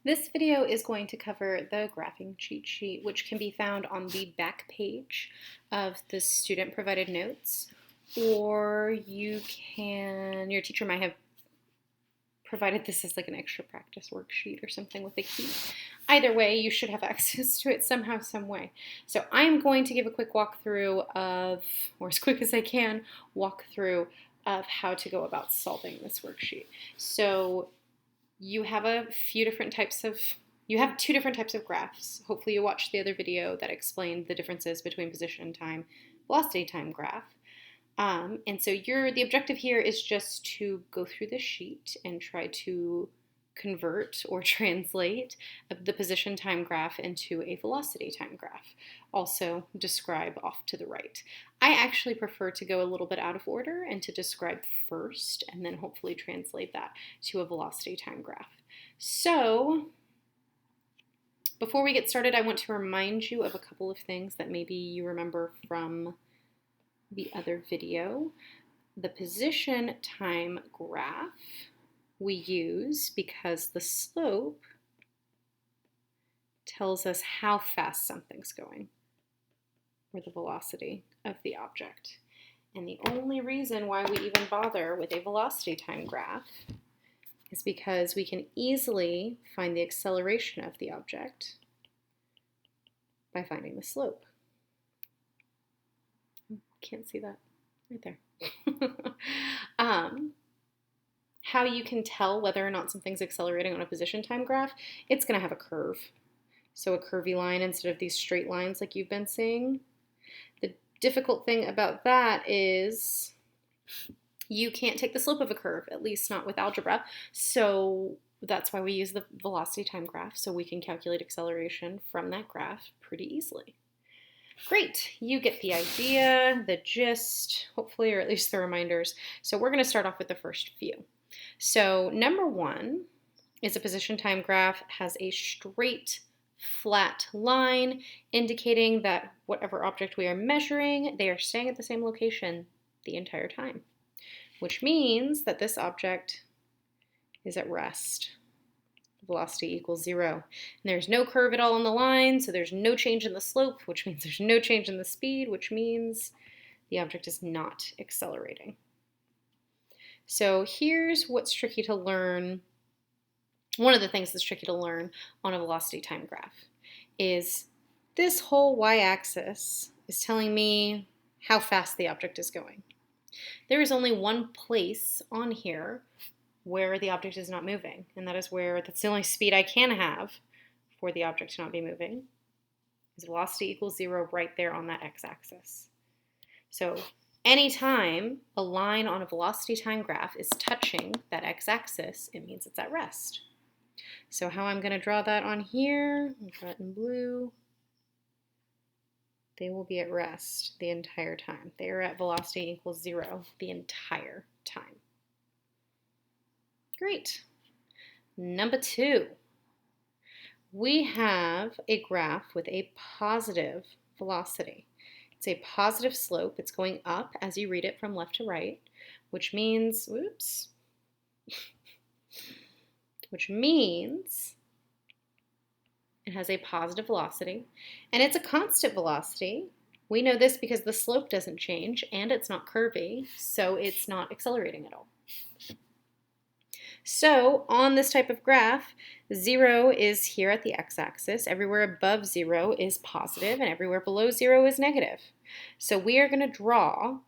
This video is going to cover the graphing cheat sheet, which can be found on the back page of the student provided notes, or your teacher might have provided this as like an extra practice worksheet or something with a key. Either way, you should have access to it somehow, some way. So I'm going to give a quick walkthrough of, or as quick as I can, walkthrough of how to go about solving this worksheet. So you have two different types of graphs. Hopefully you watched the other video that explained the differences between position time, velocity time graph. And so the objective here is just to go through this sheet and try to convert or translate the position time graph into a velocity time graph. Also describe off to the right. I actually prefer to go a little bit out of order and to describe first and then hopefully translate that to a velocity time graph. So before we get started, I want to remind you of a couple of things that maybe you remember from the other video. The position time graph we use because the slope tells us how fast something's going, or the velocity of the object. And the only reason why we even bother with a velocity time graph is because we can easily find the acceleration of the object by finding the slope. Can't see that right there. How you can tell whether or not something's accelerating on a position time graph, it's going to have a curve. So a curvy line instead of these straight lines like you've been seeing. The difficult thing about that is you can't take the slope of a curve, at least not with algebra. So that's why we use the velocity time graph, so we can calculate acceleration from that graph pretty easily. Great, you get the idea, the gist, hopefully, or at least the reminders. So we're going to start off with the first few. So number one is a position time graph, has a straight flat line indicating that whatever object we are measuring, they are staying at the same location the entire time, which means that this object is at rest. Velocity equals 0. And there's no curve at all on the line, so there's no change in the slope, which means there's no change in the speed, which means the object is not accelerating. So here's what's tricky to learn. One of the things that's tricky to learn on a velocity time graph is this whole y-axis is telling me how fast the object is going. There is only one place on here where the object is not moving, and that's the only speed I can have for the object to not be moving, is velocity equals 0 right there on that x-axis. So anytime a line on a velocity time graph is touching that x-axis, it means it's at rest. So how I'm going to draw that on here, I'll draw it in blue. They will be at rest the entire time. They are at velocity equals 0 the entire time. Great. Number two, we have a graph with a positive velocity. It's a positive slope. It's going up as you read it from left to right, which means, which means it has a positive velocity, and it's a constant velocity. We know this because the slope doesn't change, and it's not curvy, so it's not accelerating at all. So on this type of graph, 0 is here at the x-axis. Everywhere above 0 is positive, and everywhere below 0 is negative. So we are going to draw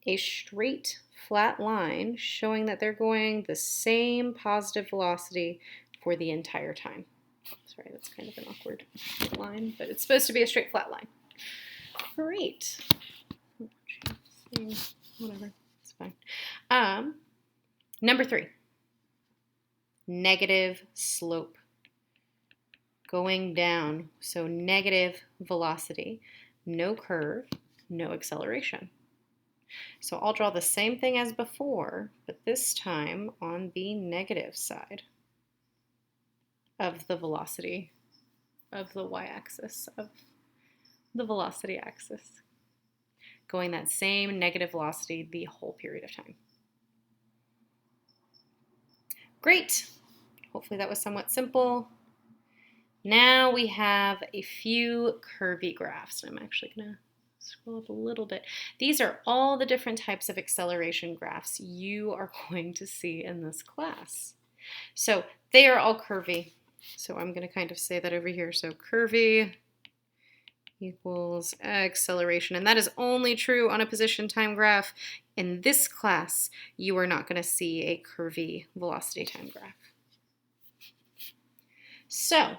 a straight flat line showing that they're going the same positive velocity for the entire time. Sorry, that's kind of an awkward line, but it's supposed to be a straight flat line. Great. Whatever, it's fine. Number three. Negative slope, going down, so negative velocity, no curve, no acceleration. So I'll draw the same thing as before, but this time on the negative side of the velocity of the y-axis, of the velocity axis, going that same negative velocity the whole period of time. Great. Hopefully that was somewhat simple. Now we have a few curvy graphs. I'm actually going to scroll up a little bit. These are all the different types of acceleration graphs you are going to see in this class. So they are all curvy. So I'm going to kind of say that over here. So curvy equals acceleration. And that is only true on a position time graph. In this class, you are not going to see a curvy velocity time graph. So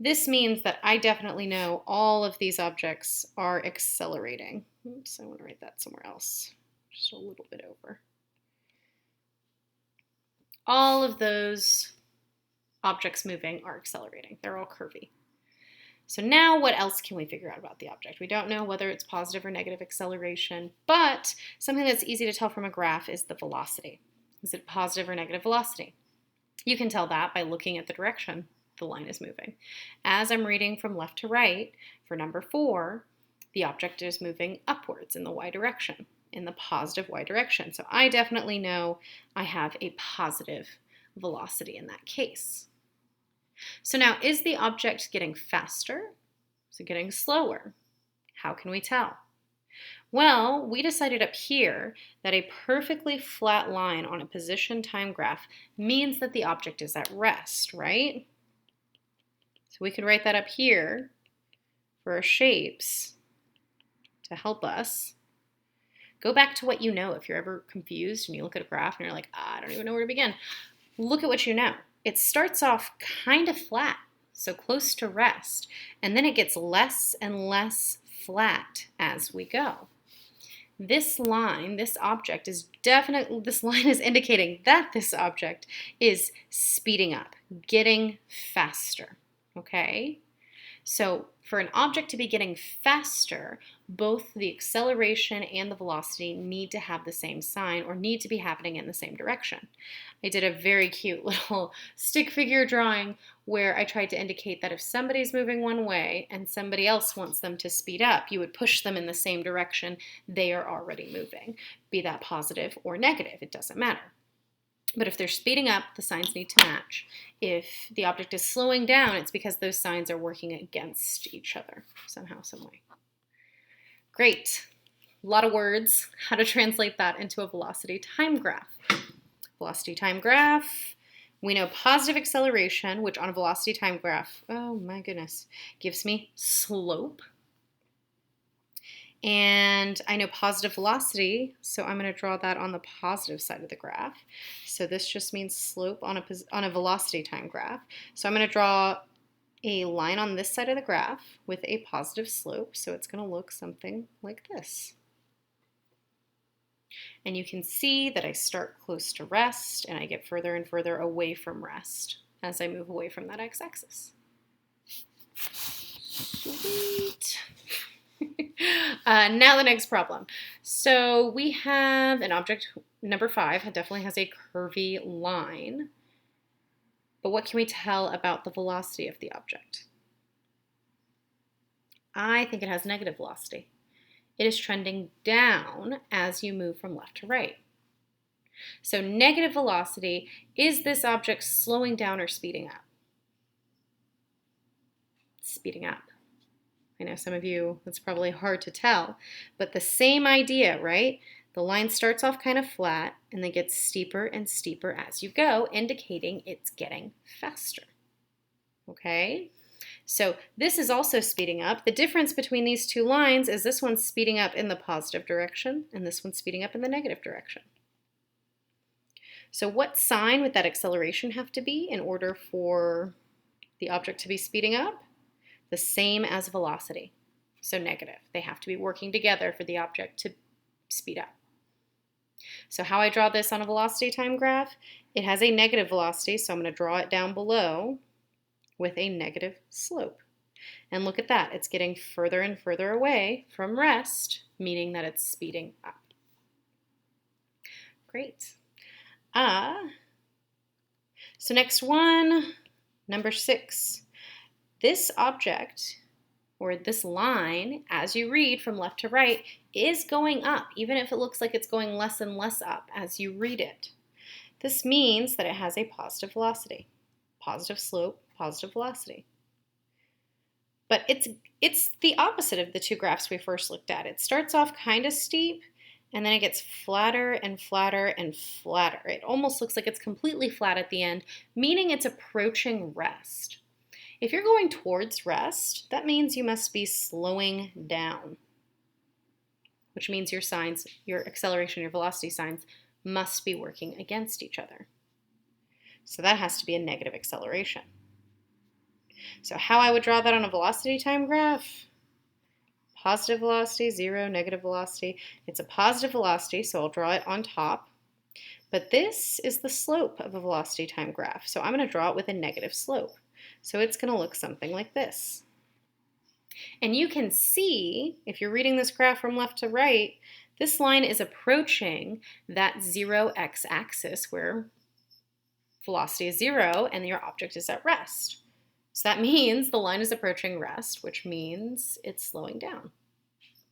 this means that I definitely know all of these objects are accelerating. Oops, I want to write that somewhere else, just a little bit over. All of those objects moving are accelerating. They're all curvy. So now what else can we figure out about the object? We don't know whether it's positive or negative acceleration, but something that's easy to tell from a graph is the velocity. Is it positive or negative velocity? You can tell that by looking at the direction the line is moving. As I'm reading from left to right, for number 4, the object is moving upwards in the y direction, in the positive y direction. So I definitely know I have a positive velocity in that case. So now, is the object getting faster? Is it getting slower? How can we tell? Well, we decided up here that a perfectly flat line on a position time graph means that the object is at rest, right? So we could write that up here for our shapes to help us. Go back to what you know. If you're ever confused and you look at a graph and you're like, I don't even know where to begin. Look at what you know. It starts off kind of flat, so close to rest, and then it gets less and less flat as we go. This line, this object is definitely, this line is indicating that this object is speeding up, getting faster, okay? So for an object to be getting faster, both the acceleration and the velocity need to have the same sign or need to be happening in the same direction. I did a very cute little stick figure drawing where I tried to indicate that if somebody's moving one way and somebody else wants them to speed up, you would push them in the same direction they are already moving, be that positive or negative, it doesn't matter. But if they're speeding up, the signs need to match. If the object is slowing down, it's because those signs are working against each other somehow, some way. Great. A lot of words. How to translate that into a velocity time graph. Velocity time graph. We know positive acceleration, which on a velocity time graph, oh my goodness, gives me slope. And I know positive velocity, so I'm going to draw that on the positive side of the graph. So this just means slope on a velocity time graph. So I'm going to draw a line on this side of the graph with a positive slope, so it's going to look something like this. And you can see that I start close to rest and I get further and further away from rest as I move away from that x-axis. Sweet. Now the next problem. So we have an object, number 5, it definitely has a curvy line. But what can we tell about the velocity of the object? I think it has negative velocity. It is trending down as you move from left to right. So negative velocity, is this object slowing down or speeding up? Speeding up. I know some of you, it's probably hard to tell, but the same idea, right? The line starts off kind of flat and then gets steeper and steeper as you go, indicating it's getting faster. Okay? So this is also speeding up. The difference between these two lines is this one's speeding up in the positive direction and this one's speeding up in the negative direction. So what sign would that acceleration have to be in order for the object to be speeding up? The same as velocity, so negative. They have to be working together for the object to speed up. So how I draw this on a velocity time graph, it has a negative velocity, so I'm going to draw it down below with a negative slope. And look at that, it's getting further and further away from rest, meaning that it's speeding up. Great. So next one, number 6. This object, or this line, as you read from left to right, is going up, even if it looks like it's going less and less up as you read it. This means that it has a positive velocity, positive slope, positive velocity. But it's the opposite of the two graphs we first looked at. It starts off kind of steep, and then it gets flatter and flatter and flatter. It almost looks like it's completely flat at the end, meaning it's approaching rest. If you're going towards rest, that means you must be slowing down, which means your signs, your acceleration, your velocity signs must be working against each other. So that has to be a negative acceleration. So how I would draw that on a velocity time graph, positive velocity, 0, negative velocity. It's a positive velocity, so I'll draw it on top. But this is the slope of a velocity time graph, so I'm going to draw it with a negative slope. So it's going to look something like this. And you can see, if you're reading this graph from left to right, this line is approaching that 0 x-axis where velocity is 0 and your object is at rest. So that means the line is approaching rest, which means it's slowing down,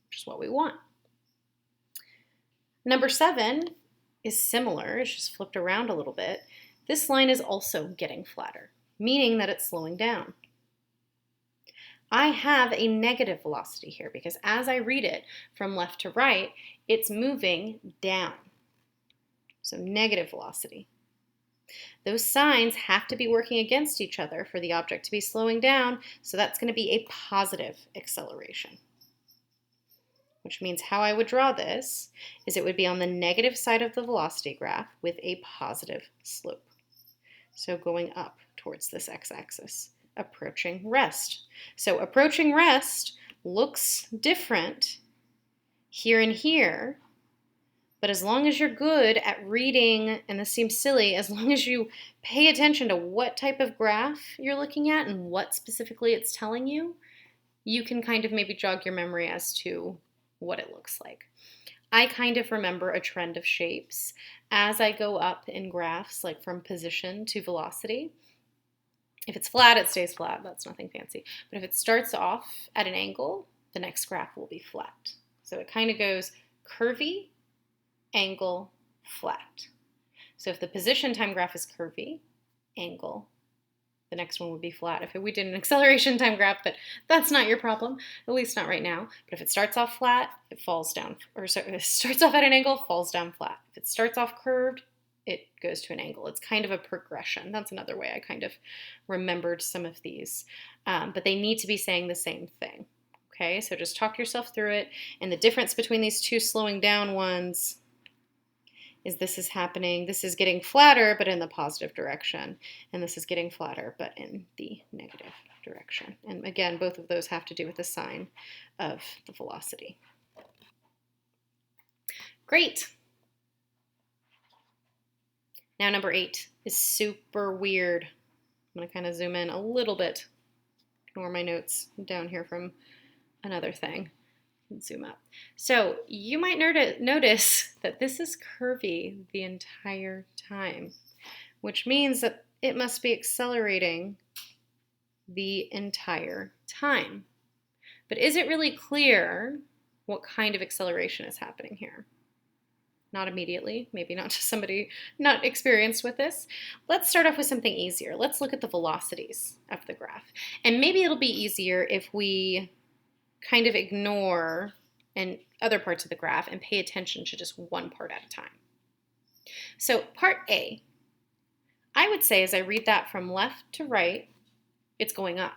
which is what we want. Number 7 is similar, it's just flipped around a little bit. This line is also getting flatter, meaning that it's slowing down. I have a negative velocity here because as I read it from left to right, it's moving down. So negative velocity. Those signs have to be working against each other for the object to be slowing down, so that's going to be a positive acceleration. Which means how I would draw this is it would be on the negative side of the velocity graph with a positive slope. So going up towards this x-axis, approaching rest. So approaching rest looks different here and here, but as long as you're good at reading, and this seems silly, as long as you pay attention to what type of graph you're looking at and what specifically it's telling you, you can kind of maybe jog your memory as to what it looks like. I kind of remember a trend of shapes as I go up in graphs, like from position to velocity. If it's flat, it stays flat. That's nothing fancy. But if it starts off at an angle, the next graph will be flat. So it kind of goes curvy, angle, flat. So if the position time graph is curvy, angle, the next one would be flat. If we did an acceleration time graph, but that's not your problem, at least not right now. But if it starts off flat, it falls down, or sorry, if it starts off at an angle, falls down flat. If it starts off curved, it goes to an angle. It's kind of a progression. That's another way I kind of remembered some of these. But they need to be saying the same thing. Okay, so just talk yourself through it. And the difference between these two slowing down ones is this is happening, this is getting flatter, but in the positive direction. And this is getting flatter, but in the negative direction. And again, both of those have to do with the sign of the velocity. Great. Now number 8 is super weird. I'm going to kind of zoom in a little bit. Ignore my notes down here from another thing. Zoom up. So you might notice that this is curvy the entire time, which means that it must be accelerating the entire time. But is it really clear what kind of acceleration is happening here? Not immediately, maybe not to somebody not experienced with this. Let's start off with something easier. Let's look at the velocities of the graph. And maybe it'll be easier if we kind of ignore and other parts of the graph and pay attention to just one part at a time. So part A, I would say as I read that from left to right, it's going up.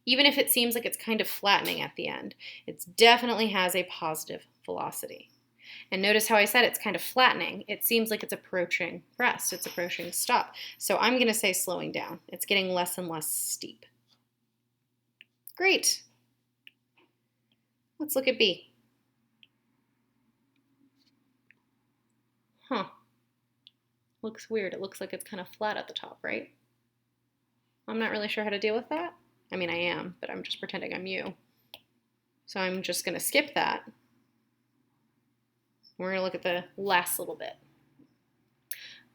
Even if it seems like it's kind of flattening at the end, it definitely has a positive velocity. And notice how I said it's kind of flattening. It seems like it's approaching rest, it's approaching stop. So I'm going to say slowing down. It's getting less and less steep. Great. Let's look at B. Looks weird. It looks like it's kind of flat at the top, right? I'm not really sure how to deal with that. I mean, I am, but I'm just pretending I'm you. So I'm just going to skip that. We're going to look at the last little bit.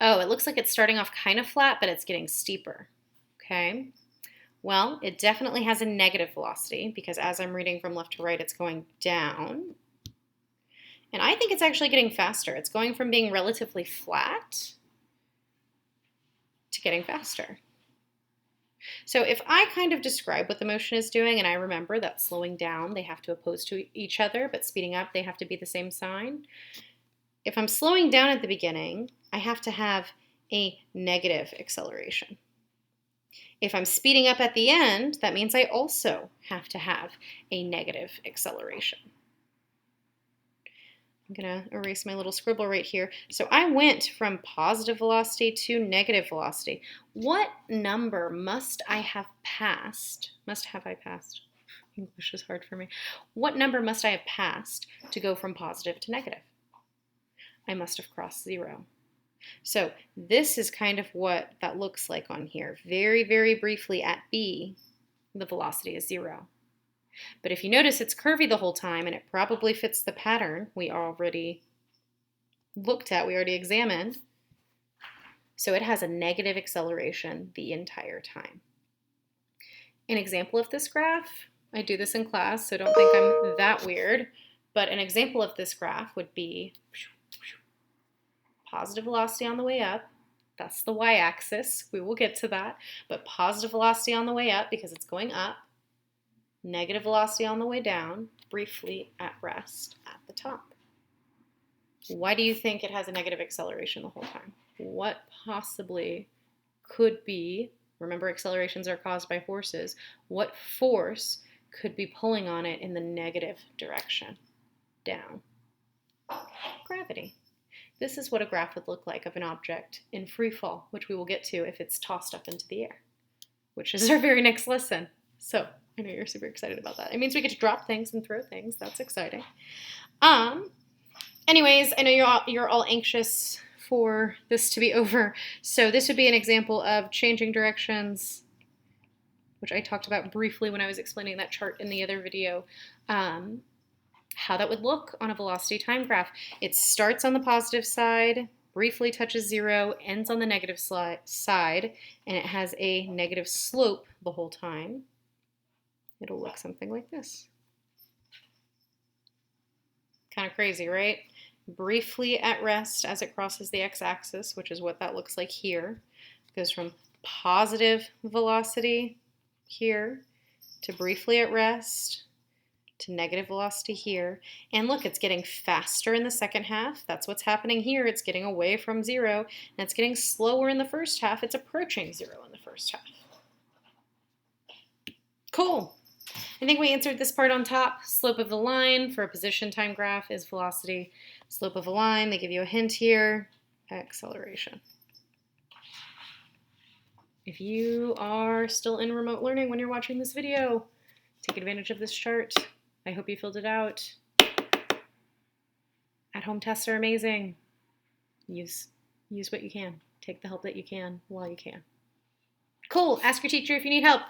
Oh, it looks like it's starting off kind of flat, but it's getting steeper. Okay. Well, it definitely has a negative velocity because as I'm reading from left to right, it's going down. And I think it's actually getting faster. It's going from being relatively flat to getting faster. So if I kind of describe what the motion is doing, and I remember that slowing down, they have to oppose to each other, but speeding up, they have to be the same sign. If I'm slowing down at the beginning, I have to have a negative acceleration. If I'm speeding up at the end, that means I also have to have a negative acceleration. I'm going to erase my little scribble right here. So I went from positive velocity to negative velocity. What number must I have passed? English is hard for me. What number must I have passed to go from positive to negative? I must have crossed 0. So this is kind of what that looks like on here. Very, very briefly at B, the velocity is 0. But if you notice, it's curvy the whole time, and it probably fits the pattern we already looked at, we already examined. So it has a negative acceleration the entire time. An example of this graph, I do this in class, so don't think I'm that weird, but an example of this graph would be positive velocity on the way up. That's the y-axis. We will get to that. But positive velocity on the way up because it's going up. Negative velocity on the way down, briefly at rest at the top. Why do you think it has a negative acceleration the whole time? What possibly could be, remember accelerations are caused by forces, what force could be pulling on it in the negative direction? Down. Gravity. This is what a graph would look like of an object in free fall, which we will get to if it's tossed up into the air, which is our very next lesson. So I know you're super excited about that. It means we get to drop things and throw things. That's exciting. Anyways, I know you're all anxious for this to be over. So this would be an example of changing directions, which I talked about briefly when I was explaining that chart in the other video. How that would look on a velocity time graph. It starts on the positive side, briefly touches 0, ends on the negative side, and it has a negative slope the whole time. It'll look something like this. Kind of crazy, right? Briefly at rest as it crosses the x-axis, which is what that looks like here. It goes from positive velocity here to briefly at rest to negative velocity here. And look, it's getting faster in the second half. That's what's happening here. It's getting away from 0, and it's getting slower in the first half. It's approaching 0 in the first half. Cool. I think we answered this part on top. Slope of the line for a position time graph is velocity. Slope of a line, they give you a hint here, acceleration. If you are still in remote learning when you're watching this video, take advantage of this chart. I hope you filled it out. At-home tests are amazing. Use what you can. Take the help that you can while you can. Cool. Ask your teacher if you need help.